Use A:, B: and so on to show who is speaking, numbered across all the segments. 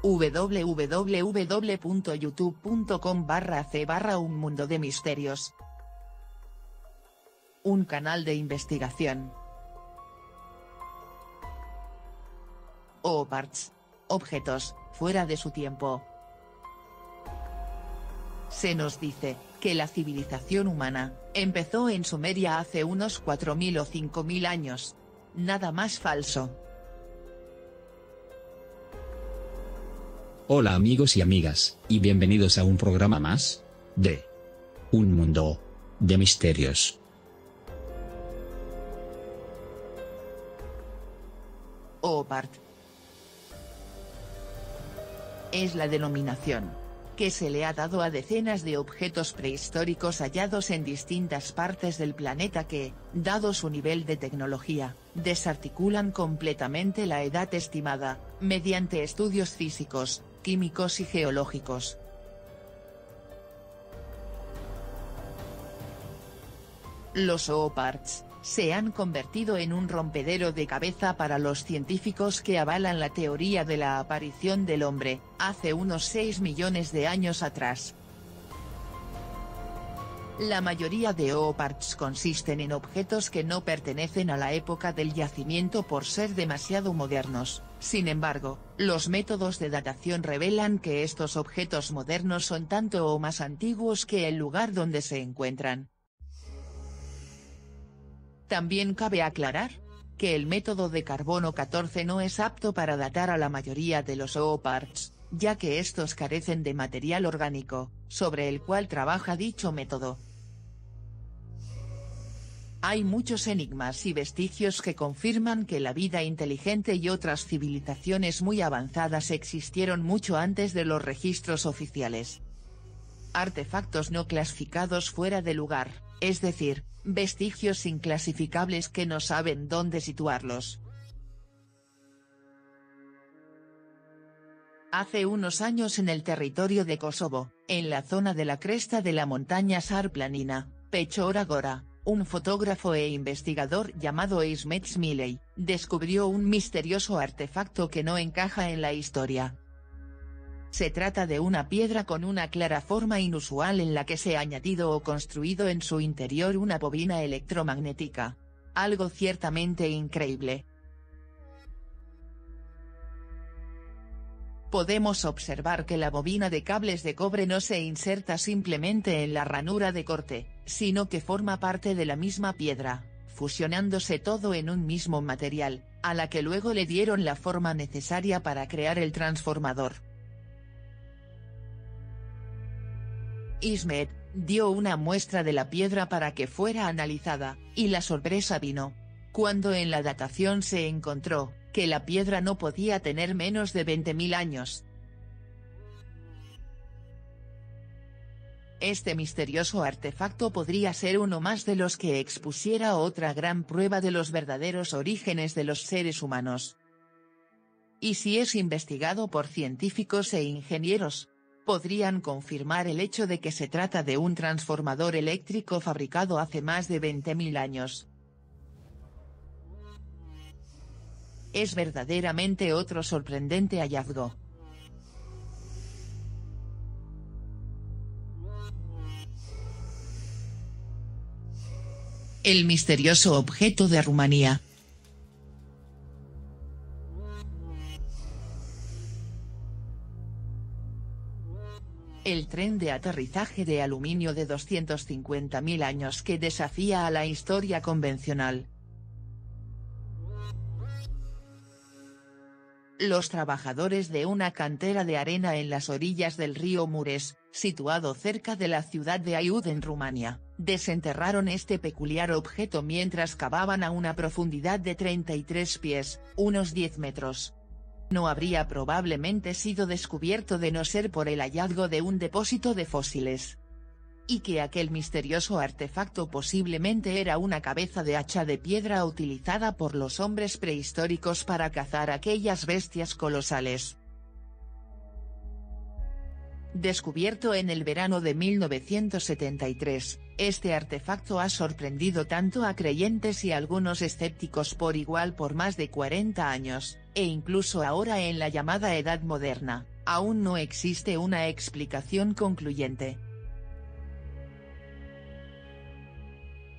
A: www.youtube.com/c/Un Mundo de Misterios. Un canal de investigación. OOPARTS. Objetos, fuera de su tiempo. Se nos dice, que la civilización humana, empezó en Sumeria hace unos 4000 o 5000 años. Nada más falso.
B: Hola amigos y amigas, y bienvenidos a un programa más, de Un Mundo de Misterios.
A: OOPART es la denominación que se le ha dado a decenas de objetos prehistóricos hallados en distintas partes del planeta que, dado su nivel de tecnología, desarticulan completamente la edad estimada, mediante estudios físicos, químicos y geológicos. Los OOPARTS se han convertido en un rompedero de cabeza para los científicos que avalan la teoría de la aparición del hombre, hace unos 6 millones de años atrás. La mayoría de OOPARTS consisten en objetos que no pertenecen a la época del yacimiento por ser demasiado modernos. Sin embargo, los métodos de datación revelan que estos objetos modernos son tanto o más antiguos que el lugar donde se encuentran. También cabe aclarar, que el método de carbono 14 no es apto para datar a la mayoría de los OOPARTS, ya que estos carecen de material orgánico, sobre el cual trabaja dicho método. Hay muchos enigmas y vestigios que confirman que la vida inteligente y otras civilizaciones muy avanzadas existieron mucho antes de los registros oficiales. Artefactos no clasificados fuera de lugar, es decir, vestigios inclasificables que no saben dónde situarlos. Hace unos años en el territorio de Kosovo, en la zona de la cresta de la montaña Sarplanina, Pechora Gora, un fotógrafo e investigador llamado Ismet Smiley, descubrió un misterioso artefacto que no encaja en la historia. Se trata de una piedra con una clara forma inusual en la que se ha añadido o construido en su interior una bobina electromagnética. Algo ciertamente increíble. Podemos observar que la bobina de cables de cobre no se inserta simplemente en la ranura de corte, sino que forma parte de la misma piedra, fusionándose todo en un mismo material, a la que luego le dieron la forma necesaria para crear el transformador. Ismet dio una muestra de la piedra para que fuera analizada, y la sorpresa vino cuando en la datación se encontró que la piedra no podía tener menos de 20.000 años. Este misterioso artefacto podría ser uno más de los que expusiera otra gran prueba de los verdaderos orígenes de los seres humanos. Y si es investigado por científicos e ingenieros, podrían confirmar el hecho de que se trata de un transformador eléctrico fabricado hace más de 20.000 años. Es verdaderamente otro sorprendente hallazgo. El misterioso objeto de Rumanía. El tren de aterrizaje de aluminio de 250.000 años que desafía a la historia convencional. Los trabajadores de una cantera de arena en las orillas del río Mureș, situado cerca de la ciudad de Aiud en Rumania, desenterraron este peculiar objeto mientras cavaban a una profundidad de 33 pies, unos 10 metros. No habría probablemente sido descubierto de no ser por el hallazgo de un depósito de fósiles. Y que aquel misterioso artefacto posiblemente era una cabeza de hacha de piedra utilizada por los hombres prehistóricos para cazar aquellas bestias colosales. Descubierto en el verano de 1973, este artefacto ha sorprendido tanto a creyentes y algunos escépticos por igual por más de 40 años, e incluso ahora en la llamada Edad Moderna, Aún no existe una explicación concluyente.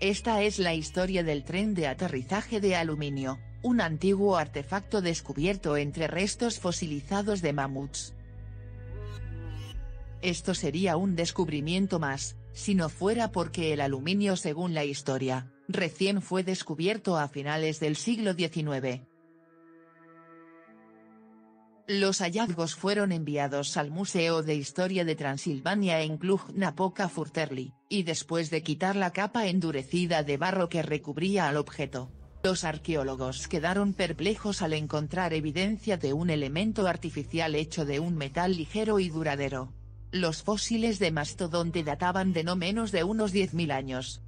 A: Esta es la historia del tren de aterrizaje de aluminio, un antiguo artefacto descubierto entre restos fosilizados de mamuts. Esto sería un descubrimiento más, si no fuera porque el aluminio, según la historia, recién fue descubierto a finales del siglo XIX. Los hallazgos fueron enviados al Museo de Historia de Transilvania en Cluj-Napoca-Furterli, y después de quitar la capa endurecida de barro que recubría al objeto, los arqueólogos quedaron perplejos al encontrar evidencia de un elemento artificial hecho de un metal ligero y duradero. Los fósiles de mastodonte databan de no menos de unos 10.000 años.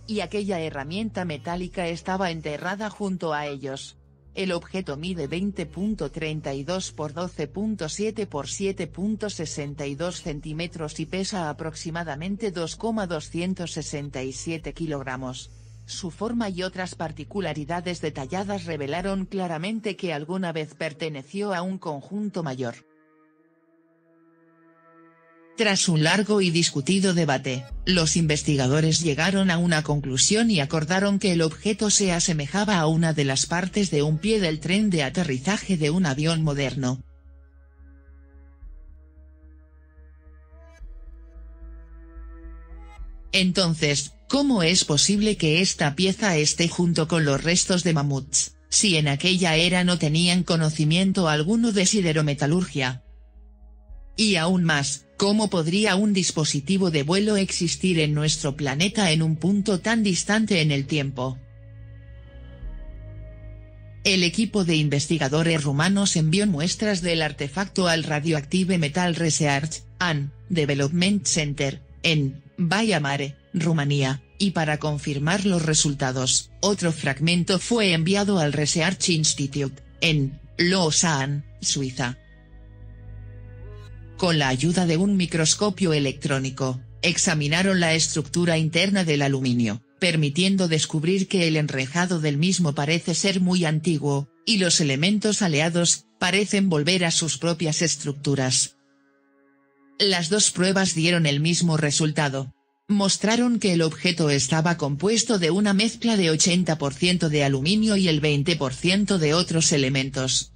A: Y aquella herramienta metálica estaba enterrada junto a ellos. El objeto mide 20.32 por 12.7 por 7.62 centímetros y pesa aproximadamente 2,267 kilogramos. Su forma y otras particularidades detalladas revelaron claramente que alguna vez perteneció a un conjunto mayor. Tras un largo y discutido debate, los investigadores llegaron a una conclusión y acordaron que el objeto se asemejaba a una de las partes de un pie del tren de aterrizaje de un avión moderno. Entonces, ¿cómo es posible que esta pieza esté junto con los restos de mamuts, si en aquella era no tenían conocimiento alguno de siderometalurgia? Y aún más, ¿cómo podría un dispositivo de vuelo existir en nuestro planeta en un punto tan distante en el tiempo? El equipo de investigadores rumanos envió muestras del artefacto al Radioactive Metal Research and Development Center, en Baia Mare, Rumanía, y para confirmar los resultados, otro fragmento fue enviado al Research Institute, en Lausanne, Suiza. Con la ayuda de un microscopio electrónico, examinaron la estructura interna del aluminio, permitiendo descubrir que el enrejado del mismo parece ser muy antiguo, y los elementos aleados parecen volver a sus propias estructuras. Las dos pruebas dieron el mismo resultado. Mostraron que el objeto estaba compuesto de una mezcla de 80% de aluminio y el 20% de otros elementos.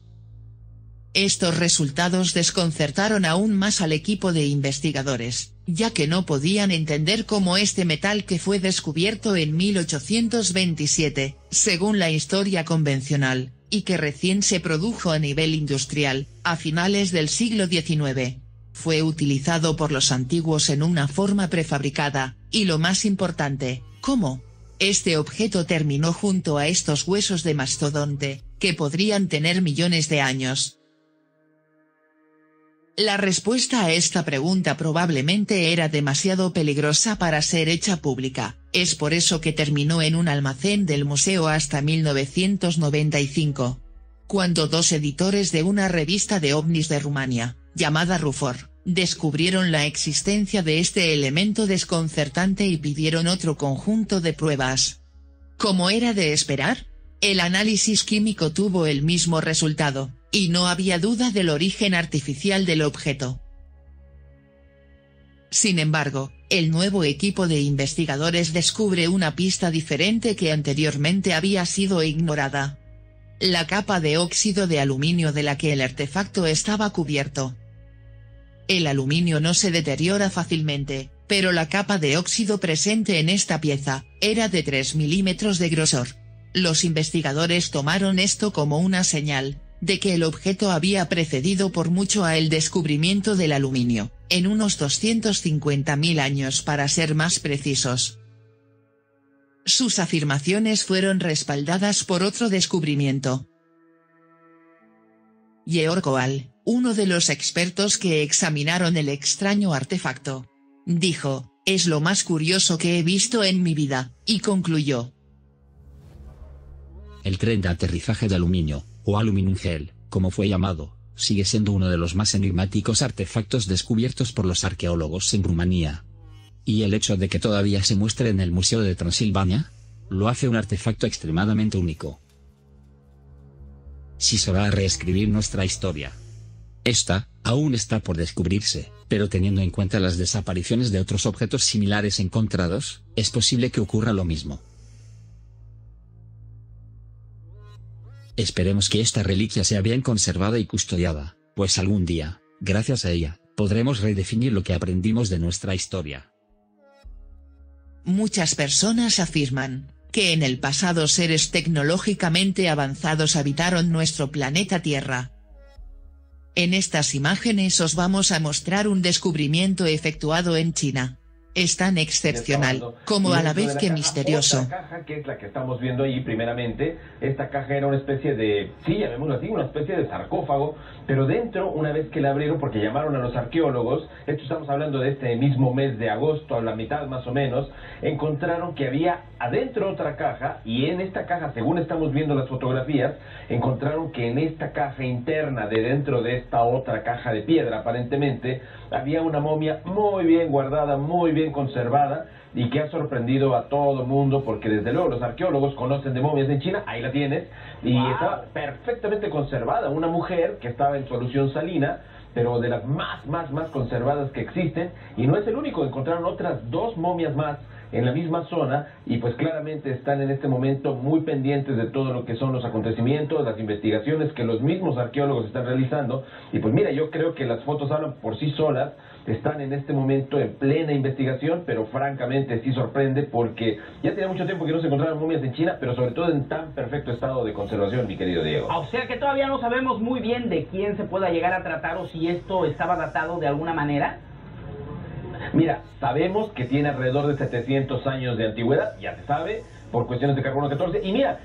A: Estos resultados desconcertaron aún más al equipo de investigadores, ya que no podían entender cómo este metal que fue descubierto en 1827, según la historia convencional, y que recién se produjo a nivel industrial, a finales del siglo XIX, fue utilizado por los antiguos en una forma prefabricada, y lo más importante, cómo este objeto terminó junto a estos huesos de mastodonte, que podrían tener millones de años. La respuesta a esta pregunta probablemente era demasiado peligrosa para ser hecha pública, es por eso que terminó en un almacén del museo hasta 1995. Cuando dos editores de una revista de ovnis de Rumania, llamada Rufor, descubrieron la existencia de este elemento desconcertante y pidieron otro conjunto de pruebas. Como era de esperar, el análisis químico tuvo el mismo resultado, y no había duda del origen artificial del objeto. Sin embargo, el nuevo equipo de investigadores descubre una pista diferente que anteriormente había sido ignorada. La capa de óxido de aluminio de la que el artefacto estaba cubierto. El aluminio no se deteriora fácilmente, pero la capa de óxido presente en esta pieza, era de 3 milímetros de grosor. Los investigadores tomaron esto como una señal de que el objeto había precedido por mucho a el descubrimiento del aluminio, en unos 250.000 años para ser más precisos. Sus afirmaciones fueron respaldadas por otro descubrimiento. Georg Oal, uno de los expertos que examinaron el extraño artefacto, dijo, «Es lo más curioso que he visto en mi vida», y concluyó:
B: el tren de aterrizaje de aluminio, o Aluminum Gel, como fue llamado, sigue siendo uno de los más enigmáticos artefactos descubiertos por los arqueólogos en Rumanía. Y el hecho de que todavía se muestre en el Museo de Transilvania, lo hace un artefacto extremadamente único. Si se va a reescribir nuestra historia, Esta, aún está por descubrirse, pero teniendo en cuenta las desapariciones de otros objetos similares encontrados, es posible que ocurra lo mismo. Esperemos que esta reliquia sea bien conservada y custodiada, pues algún día, gracias a ella, podremos redefinir lo que aprendimos de nuestra historia.
A: Muchas personas afirman que en el pasado seres tecnológicamente avanzados habitaron nuestro planeta Tierra. En estas imágenes os vamos a mostrar un descubrimiento efectuado en China. Es tan excepcional, como a la vez que misterioso.
C: Otra caja, que es la que estamos viendo ahí primeramente, esta caja era una especie de, sí, llamémoslo así, una especie de sarcófago, pero dentro, una vez que la abrieron, porque llamaron a los arqueólogos, esto estamos hablando de este mismo mes de agosto, a la mitad más o menos, encontraron que había adentro otra caja, y en esta caja, según estamos viendo las fotografías, encontraron que en esta caja interna, de dentro de esta otra caja de piedra, aparentemente, había una momia muy bien guardada, muy bien conservada, y que ha sorprendido a todo mundo, porque desde luego los arqueólogos conocen de momias en China, ahí la tienes, y estaba perfectamente conservada, una mujer que estaba en solución salina, pero de las más conservadas que existen, y no es el único, encontraron otras 2 momias más en la misma zona, y pues claramente están en este momento muy pendientes de todo lo que son los acontecimientos, las investigaciones que los mismos arqueólogos están realizando, y pues mira, yo creo que las fotos hablan por sí solas, están en este momento en plena investigación, pero francamente sí sorprende, porque ya tenía mucho tiempo que no se encontraban momias en China, pero sobre todo en tan perfecto estado de conservación, mi querido Diego.
D: O sea que todavía no sabemos muy bien de quién se pueda llegar a tratar o si esto estaba datado de alguna manera.
C: Mira, sabemos que tiene alrededor de 700 años de antigüedad, ya se sabe, por cuestiones de carbono 14, y mira,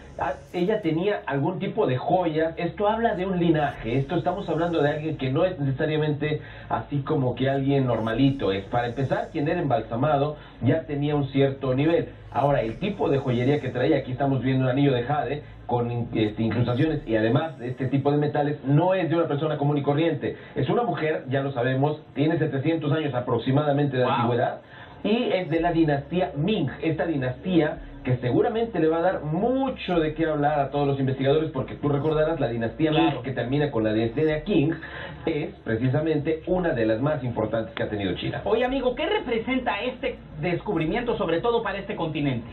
C: ella tenía algún tipo de joyas, esto habla de un linaje, esto estamos hablando de alguien que no es necesariamente así como que alguien normalito, es para empezar, quien era embalsamado ya tenía un cierto nivel. Ahora, el tipo de joyería que traía, aquí estamos viendo un anillo de jade con incrustaciones y además este tipo de metales, no es de una persona común y corriente, es una mujer, ya lo sabemos, tiene 700 años aproximadamente de antigüedad, y es de la dinastía Ming, esta dinastía que seguramente le va a dar mucho de qué hablar a todos los investigadores, porque tú recordarás, la dinastía Ming, que termina con la dinastía Qing, es precisamente una de las más importantes que ha tenido China.
D: Oye, amigo, ¿qué representa este descubrimiento, sobre todo para este continente?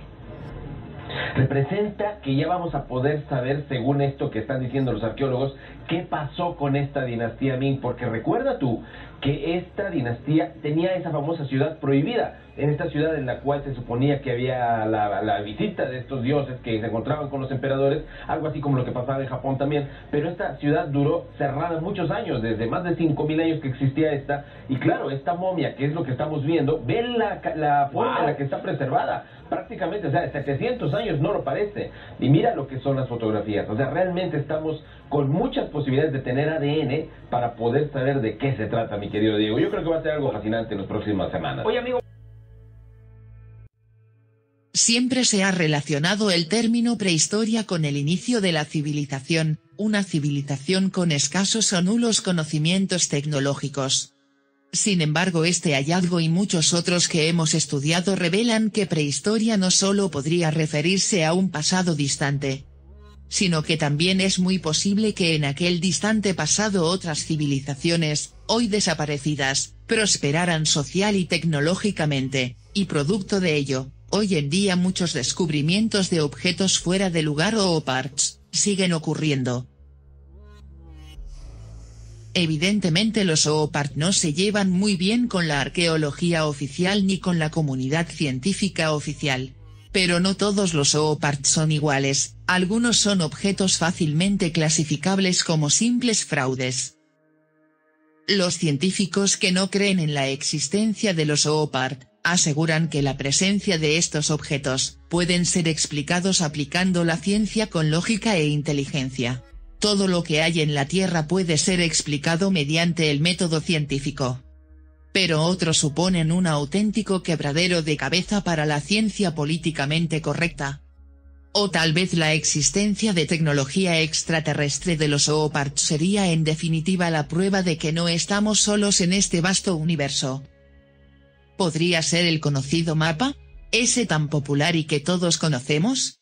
C: Representa que ya vamos a poder saber, según esto que están diciendo los arqueólogos, qué pasó con esta dinastía Ming, porque recuerda tú que esta dinastía tenía esa famosa ciudad prohibida, en esta ciudad en la cual se suponía que había la visita de estos dioses que se encontraban con los emperadores, algo así como lo que pasaba en Japón también, pero esta ciudad duró cerrada muchos años, desde más de 5000 años que existía esta, y claro, esta momia, que es lo que estamos viendo, ven la forma en la que está preservada, prácticamente, o sea, 700 años no lo parece, y mira lo que son las fotografías, o sea, realmente estamos con muchas posibilidades de tener ADN para poder saber de qué se trata, mi querido Diego. Yo creo que va a ser algo fascinante en las próximas semanas.
D: Oye, amigo,
A: siempre se ha relacionado el término prehistoria con el inicio de la civilización, una civilización con escasos o nulos conocimientos tecnológicos. Sin embargo, este hallazgo y muchos otros que hemos estudiado revelan que prehistoria no solo podría referirse a un pasado distante, sino que también es muy posible que en aquel distante pasado otras civilizaciones, hoy desaparecidas, prosperaran social y tecnológicamente, y producto de ello, hoy en día muchos descubrimientos de objetos fuera de lugar o OPARTs, siguen ocurriendo. Evidentemente los OPART no se llevan muy bien con la arqueología oficial ni con la comunidad científica oficial. Pero no todos los OPART son iguales, algunos son objetos fácilmente clasificables como simples fraudes. Los científicos que no creen en la existencia de los OPART, aseguran que la presencia de estos objetos, pueden ser explicados aplicando la ciencia con lógica e inteligencia. Todo lo que hay en la Tierra puede ser explicado mediante el método científico. Pero otros suponen un auténtico quebradero de cabeza para la ciencia políticamente correcta. O tal vez la existencia de tecnología extraterrestre de los OPART sería en definitiva la prueba de que no estamos solos en este vasto universo. ¿Podría ser el conocido mapa? ¿Ese tan popular y que todos conocemos?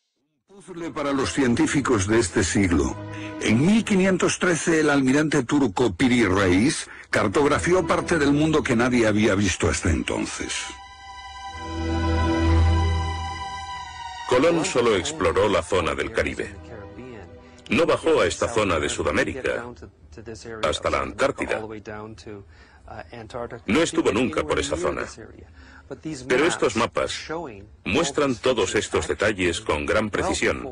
E: Para los científicos de este siglo, en 1513 el almirante turco Piri Reis cartografió parte del mundo que nadie había visto hasta entonces.
F: Colón solo exploró la zona del Caribe. No bajó a esta zona de Sudamérica, hasta la Antártida. No estuvo nunca por esa zona. Pero estos mapas muestran todos estos detalles con gran precisión,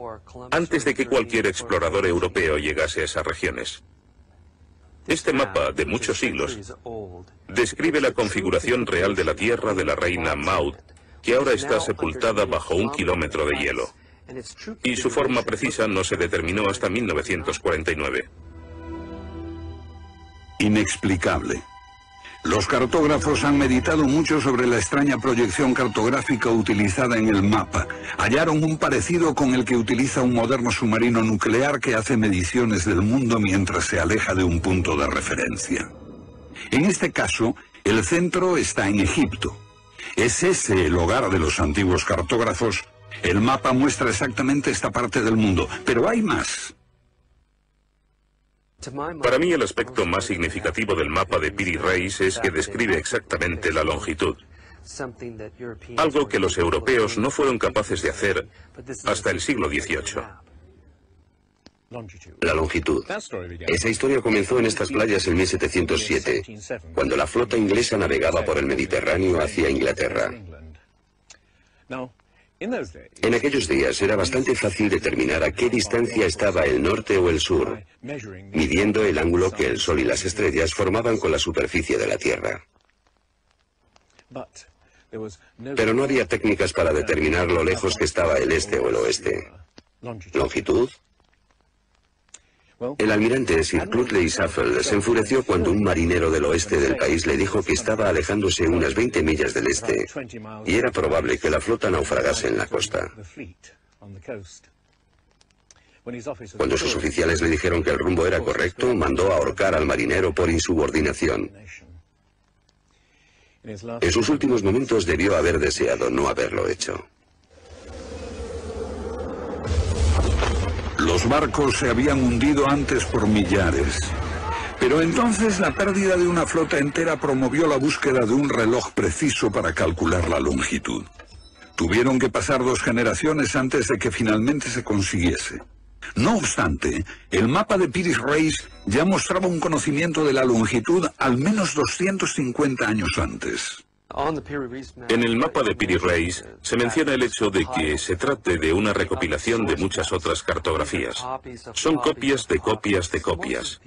F: antes de que cualquier explorador europeo llegase a esas regiones. Este mapa, de muchos siglos, describe la configuración real de la Tierra de la reina Maud, que ahora está sepultada bajo 1 kilómetro de hielo. Y su forma precisa no se determinó hasta 1949.
E: Inexplicable. Los cartógrafos han meditado mucho sobre la extraña proyección cartográfica utilizada en el mapa. Hallaron un parecido con el que utiliza un moderno submarino nuclear que hace mediciones del mundo mientras se aleja de un punto de referencia. En este caso, el centro está en Egipto. ¿Es ese el hogar de los antiguos cartógrafos? El mapa muestra exactamente esta parte del mundo, pero hay más.
F: Para mí el aspecto más significativo del mapa de Piri Reis es que describe exactamente la longitud. Algo que los europeos no fueron capaces de hacer hasta el siglo XVIII.
G: La longitud. Esa historia comenzó en estas playas en 1707, cuando la flota inglesa navegaba por el Mediterráneo hacia Inglaterra. En aquellos días era bastante fácil determinar a qué distancia estaba el norte o el sur, midiendo el ángulo que el Sol y las estrellas formaban con la superficie de la Tierra. Pero no había técnicas para determinar lo lejos que estaba el este o el oeste. ¿Longitud? El almirante Sir Clutley Saffold se enfureció cuando un marinero del oeste del país le dijo que estaba alejándose unas 20 millas del este y era probable que la flota naufragase en la costa. Cuando sus oficiales le dijeron que el rumbo era correcto, mandó ahorcar al marinero por insubordinación. En sus últimos momentos debió haber deseado no haberlo hecho.
E: Los barcos se habían hundido antes por millares. Pero entonces la pérdida de una flota entera promovió la búsqueda de un reloj preciso para calcular la longitud. Tuvieron que pasar 2 generaciones antes de que finalmente se consiguiese. No obstante, el mapa de Piri Reis ya mostraba un conocimiento de la longitud al menos 250 años antes.
F: En el mapa de Piri Reis se menciona el hecho de que se trate de una recopilación de muchas otras cartografías. Son copias de copias de copias.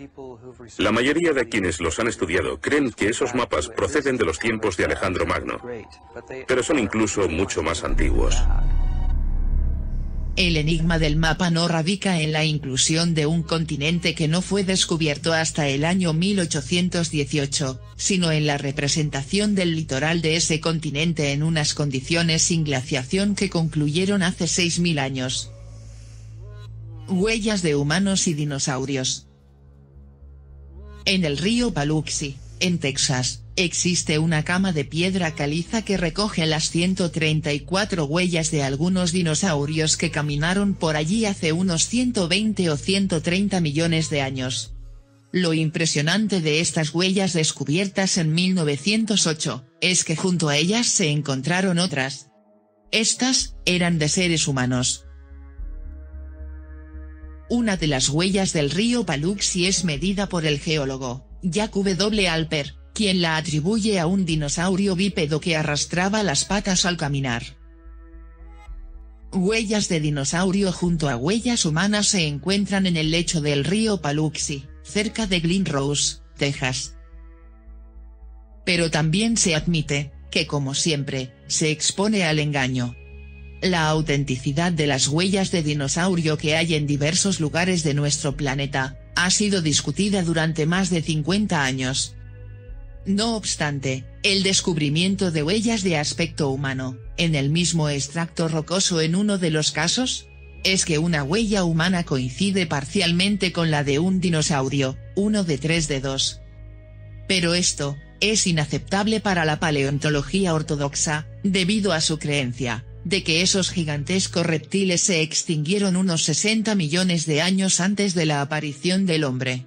F: La mayoría de quienes los han estudiado creen que esos mapas proceden de los tiempos de Alejandro Magno, pero son incluso mucho más antiguos.
A: El enigma del mapa no radica en la inclusión de un continente que no fue descubierto hasta el año 1818, sino en la representación del litoral de ese continente en unas condiciones sin glaciación que concluyeron hace 6.000 años. Huellas de humanos y dinosaurios. En el río Paluxy, en Texas, existe una cama de piedra caliza que recoge las 134 huellas de algunos dinosaurios que caminaron por allí hace unos 120 o 130 millones de años. Lo impresionante de estas huellas descubiertas en 1908, es que junto a ellas se encontraron otras. Estas, eran de seres humanos. Una de las huellas del río Paluxy es medida por el geólogo, Jack W. Alper, quien la atribuye a un dinosaurio bípedo que arrastraba las patas al caminar. Huellas de dinosaurio junto a huellas humanas se encuentran en el lecho del río Paluxy, cerca de Glen Rose, Texas. Pero también se admite, que como siempre, se expone al engaño. La autenticidad de las huellas de dinosaurio que hay en diversos lugares de nuestro planeta, ha sido discutida durante más de 50 años. No obstante, el descubrimiento de huellas de aspecto humano, en el mismo extracto rocoso en uno de los casos, es que una huella humana coincide parcialmente con la de un dinosaurio, uno de 3 dedos. Pero esto, es inaceptable para la paleontología ortodoxa, debido a su creencia, de que esos gigantescos reptiles se extinguieron unos 60 millones de años antes de la aparición del hombre.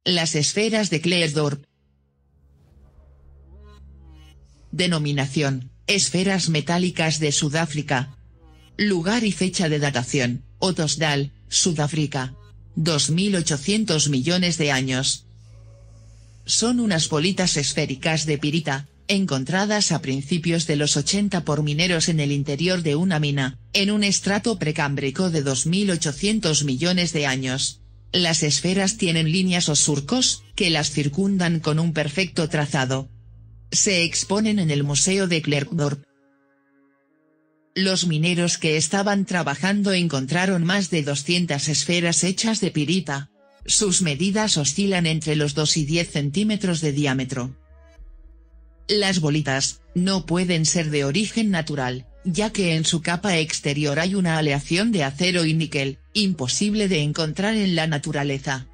A: Las esferas de Klerksdorp. Denominación: esferas metálicas de Sudáfrica. Lugar y fecha de datación: Ottosdal, Sudáfrica. 2800 millones de años. Son unas bolitas esféricas de pirita, encontradas a principios de los 80 por mineros en el interior de una mina, en un estrato precámbrico de 2800 millones de años. Las esferas tienen líneas o surcos, que las circundan con un perfecto trazado. Se exponen en el Museo de Klerksdorp. Los mineros que estaban trabajando encontraron más de 200 esferas hechas de pirita. Sus medidas oscilan entre los 2 y 10 centímetros de diámetro. Las bolitas no pueden ser de origen natural, ya que en su capa exterior hay una aleación de acero y níquel, imposible de encontrar en la naturaleza.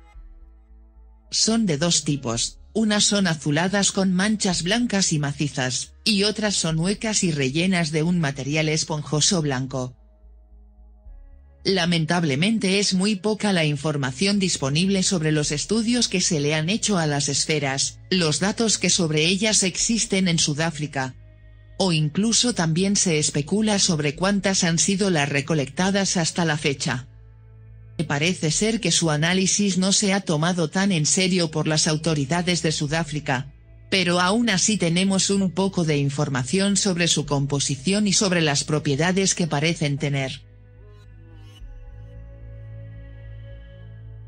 A: Son de dos tipos, unas son azuladas con manchas blancas y macizas, y otras son huecas y rellenas de un material esponjoso blanco. Lamentablemente es muy poca la información disponible sobre los estudios que se le han hecho a las esferas, los datos que sobre ellas existen en Sudáfrica. O incluso también se especula sobre cuántas han sido las recolectadas hasta la fecha. Parece ser que su análisis no se ha tomado tan en serio por las autoridades de Sudáfrica. Pero aún así tenemos un poco de información sobre su composición y sobre las propiedades que parecen tener.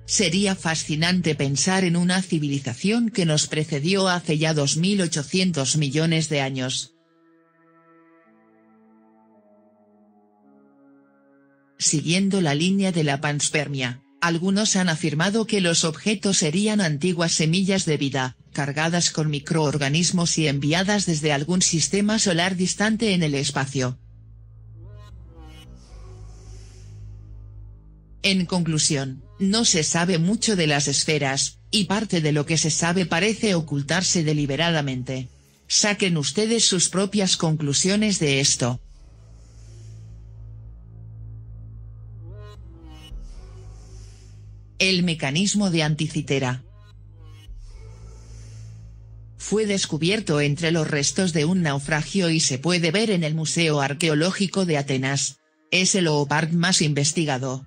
A: Sería fascinante pensar en una civilización que nos precedió hace ya 2800 millones de años. Siguiendo la línea de la panspermia, algunos han afirmado que los objetos serían antiguas semillas de vida, cargadas con microorganismos y enviadas desde algún sistema solar distante en el espacio. En conclusión, no se sabe mucho de las esferas, y parte de lo que se sabe parece ocultarse deliberadamente. Saquen ustedes sus propias conclusiones de esto. El mecanismo de Anticitera. Fue descubierto entre los restos de un naufragio y se puede ver en el Museo Arqueológico de Atenas. Es el Oopard más investigado.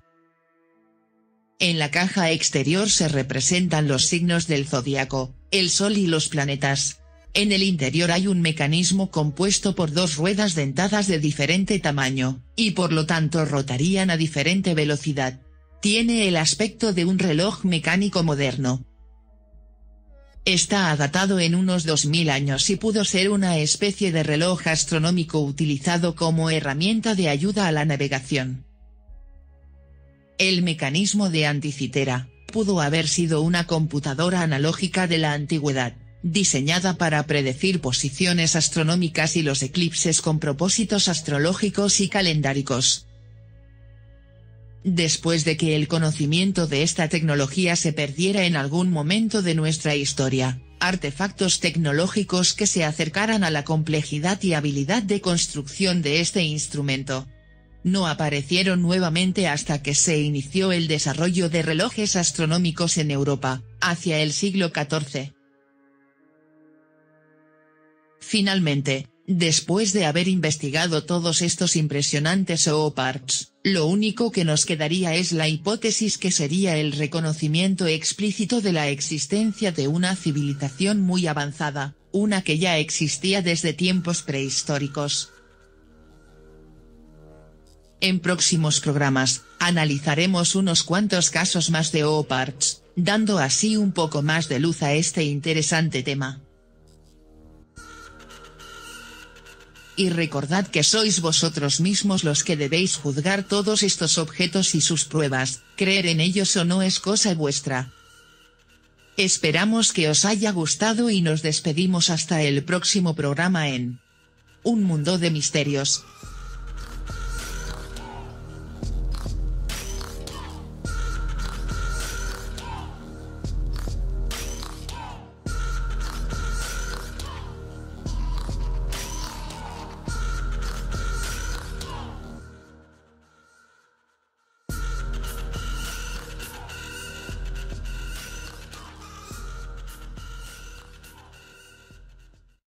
A: En la caja exterior se representan los signos del zodiaco, el Sol y los planetas. En el interior hay un mecanismo compuesto por dos ruedas dentadas de diferente tamaño, y por lo tanto rotarían a diferente velocidad. Tiene el aspecto de un reloj mecánico moderno. Está datado en unos 2000 años y pudo ser una especie de reloj astronómico utilizado como herramienta de ayuda a la navegación. El mecanismo de Anticitera pudo haber sido una computadora analógica de la antigüedad, diseñada para predecir posiciones astronómicas y los eclipses con propósitos astrológicos y calendáricos. Después de que el conocimiento de esta tecnología se perdiera en algún momento de nuestra historia, artefactos tecnológicos que se acercaran a la complejidad y habilidad de construcción de este instrumento no aparecieron nuevamente hasta que se inició el desarrollo de relojes astronómicos en Europa, hacia el siglo XIV. Finalmente, después de haber investigado todos estos impresionantes Oopards, lo único que nos quedaría es la hipótesis que sería el reconocimiento explícito de la existencia de una civilización muy avanzada, una que ya existía desde tiempos prehistóricos. En próximos programas, analizaremos unos cuantos casos más de Oopards, dando así un poco más de luz a este interesante tema. Y recordad que sois vosotros mismos los que debéis juzgar todos estos objetos y sus pruebas, creer en ellos o no es cosa vuestra. Esperamos que os haya gustado y nos despedimos hasta el próximo programa en Un Mundo de Misterios.